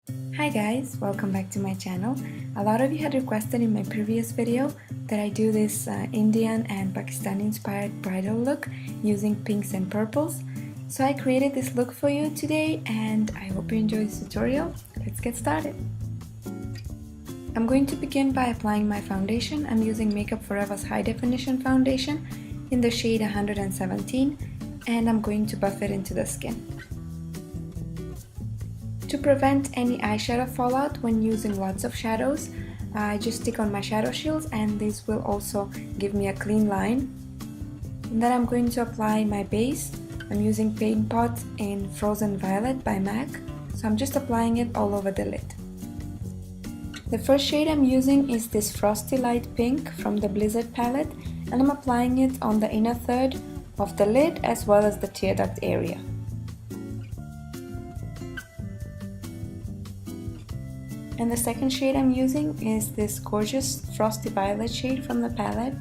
Hi guys, welcome back to my channel. A lot of you had requested in my previous video that I do this Indian and Pakistani inspired bridal look using pinks and purples. So I created this look for you today and I hope you enjoy this tutorial. Let's get started. I'm going to begin by applying my foundation. I'm using Makeup Forever's High Definition Foundation in the shade 117 and I'm going to buff it into the skin. To prevent any eyeshadow fallout when using lots of shadows, I just stick on my shadow shields and this will also give me a clean line. And then I'm going to apply my base. I'm using Paint Pot in Frozen Violet by MAC, so I'm just applying it all over the lid. The first shade I'm using is this Frosty Light Pink from the Blizzard palette and I'm applying it on the inner third of the lid as well as the tear duct area. And the second shade I'm using is this gorgeous Frosty Violet shade from the palette,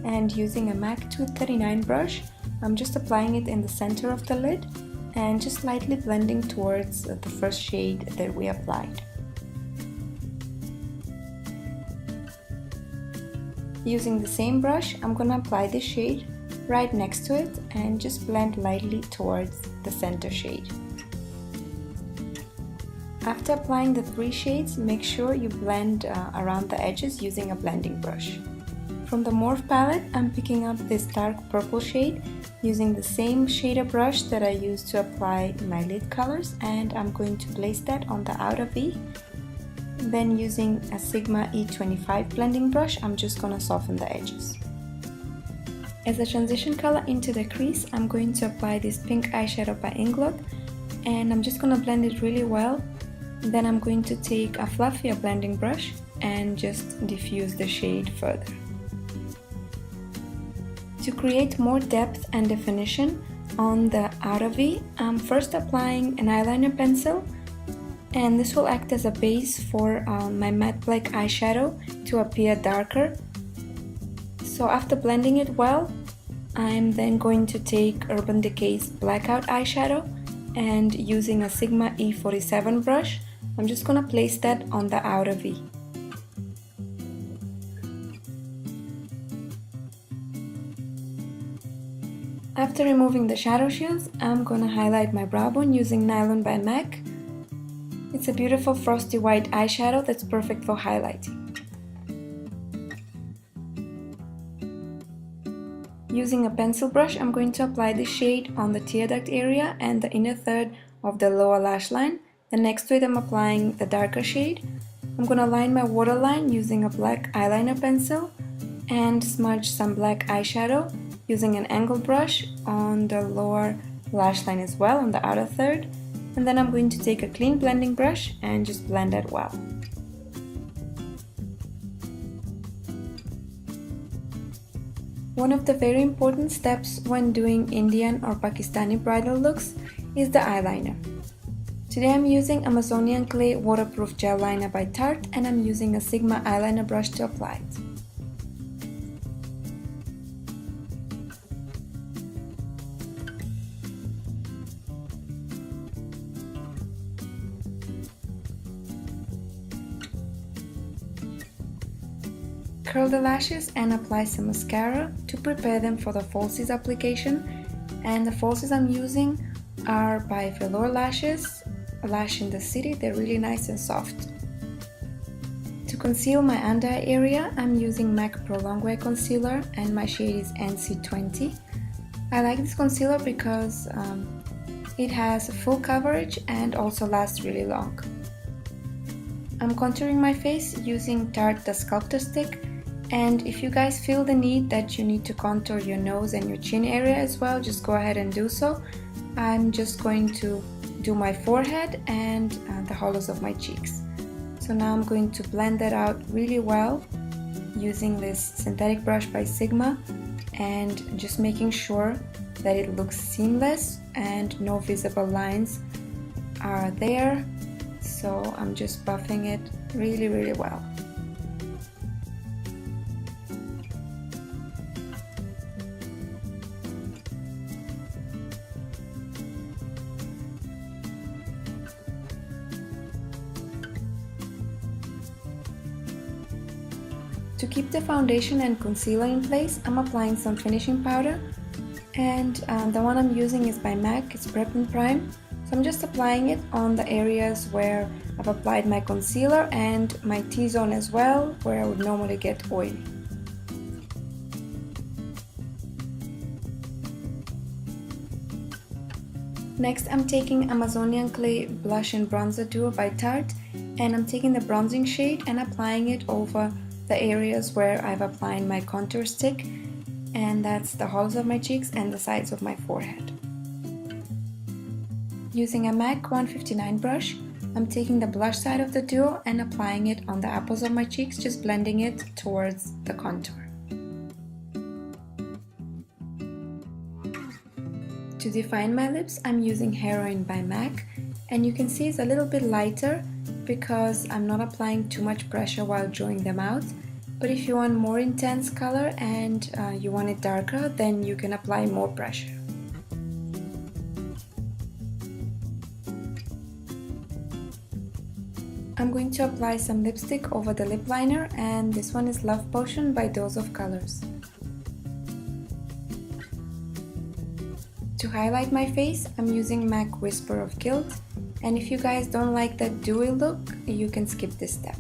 and using a MAC 239 brush, I'm just applying it in the center of the lid and just lightly blending towards the first shade that we applied. Using the same brush, I'm gonna apply this shade right next to it and just blend lightly towards the center shade. After applying the three shades, make sure you blend around the edges using a blending brush. From the Morph palette, I'm picking up this dark purple shade using the same shader brush that I used to apply my lid colors, and I'm going to place that on the outer V. Then using a Sigma E25 blending brush, I'm just going to soften the edges. As a transition color into the crease, I'm going to apply this pink eyeshadow by Inglot, and I'm just going to blend it really well. Then I'm going to take a fluffier blending brush and just diffuse the shade further. To create more depth and definition on the outer V, I'm first applying an eyeliner pencil, and this will act as a base for my matte black eyeshadow to appear darker. So after blending it well, I'm then going to take Urban Decay's Blackout eyeshadow and using a Sigma E47 brush, I'm just gonna place that on the outer V. After removing the shadow shields, I'm gonna highlight my brow bone using Nylon by MAC. It's a beautiful frosty white eyeshadow that's perfect for highlighting. Using a pencil brush, I'm going to apply this shade on the tear duct area and the inner third of the lower lash line. Then next to it, I'm applying the darker shade. I'm going to line my waterline using a black eyeliner pencil and smudge some black eyeshadow using an angled brush on the lower lash line as well, on the outer third. And then I'm going to take a clean blending brush and just blend it well. One of the very important steps when doing Indian or Pakistani bridal looks is the eyeliner. Today I'm using Amazonian Clay Waterproof Gel Liner by Tarte and I'm using a Sigma eyeliner brush to apply it. Curl the lashes and apply some mascara to prepare them for the falsies application, and the falsies I'm using are by Velour Lashes, Lash in the City. They're really nice and soft. To conceal my under eye area, I'm using MAC Pro Longwear Concealer and my shade is NC20. I like this concealer because it has full coverage and also lasts really long. I'm contouring my face using Tarte the Sculptor Stick, and if you guys feel the need that you need to contour your nose and your chin area as well, just go ahead and do so. I'm just going to do my forehead and the hollows of my cheeks. So now I'm going to blend that out really well using this synthetic brush by Sigma and just making sure that it looks seamless and no visible lines are there. So I'm just buffing it really well. To keep the foundation and concealer in place, I'm applying some finishing powder, and the one I'm using is by MAC, it's Prep and Prime. So I'm just applying it on the areas where I've applied my concealer and my T-zone as well, where I would normally get oily. Next, I'm taking Amazonian Clay Blush and Bronzer Duo by Tarte, and I'm taking the bronzing shade and applying it over the areas where I've applied my contour stick, and that's the hollows of my cheeks and the sides of my forehead. Using a MAC 159 brush, I'm taking the blush side of the duo and applying it on the apples of my cheeks, just blending it towards the contour. To define my lips, I'm using Heroin by MAC, and you can see it's a little bit lighter because I'm not applying too much pressure while drawing them out. But if you want more intense color and you want it darker, then you can apply more pressure. I'm going to apply some lipstick over the lip liner, and this one is Love Potion by Dose of Colors. To highlight my face, I'm using MAC Whisper of Guilt, and if you guys don't like that dewy look, you can skip this step.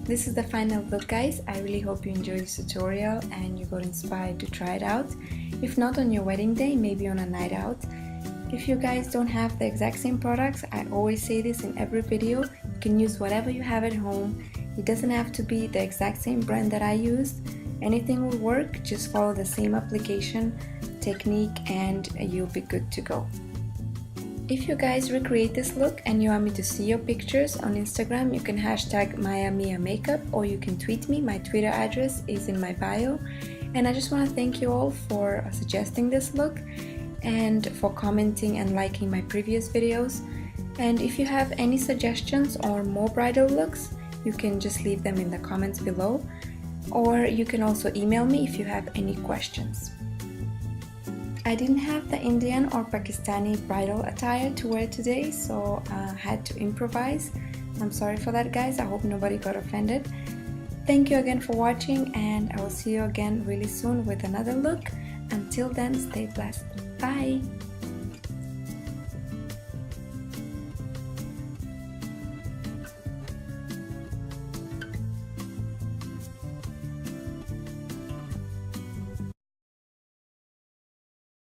This is the final look, guys. I really hope you enjoyed this tutorial and you got inspired to try it out. If not on your wedding day, maybe on a night out. If you guys don't have the exact same products, I always say this in every video, you can use whatever you have at home. It doesn't have to be the exact same brand that I used. Anything will work, just follow the same application technique and you'll be good to go. If you guys recreate this look and you want me to see your pictures on Instagram, you can hashtag MayaMiaMakeup or you can tweet me. My Twitter address is in my bio. And I just want to thank you all for suggesting this look and for commenting and liking my previous videos. And if you have any suggestions or more bridal looks, you can just leave them in the comments below, or you can also email me if you have any questions. I didn't have the Indian or Pakistani bridal attire to wear today, so I had to improvise. I'm sorry for that, guys. I hope nobody got offended. Thank you again for watching, and I will see you again really soon with another look. Until then, stay blessed. Bye!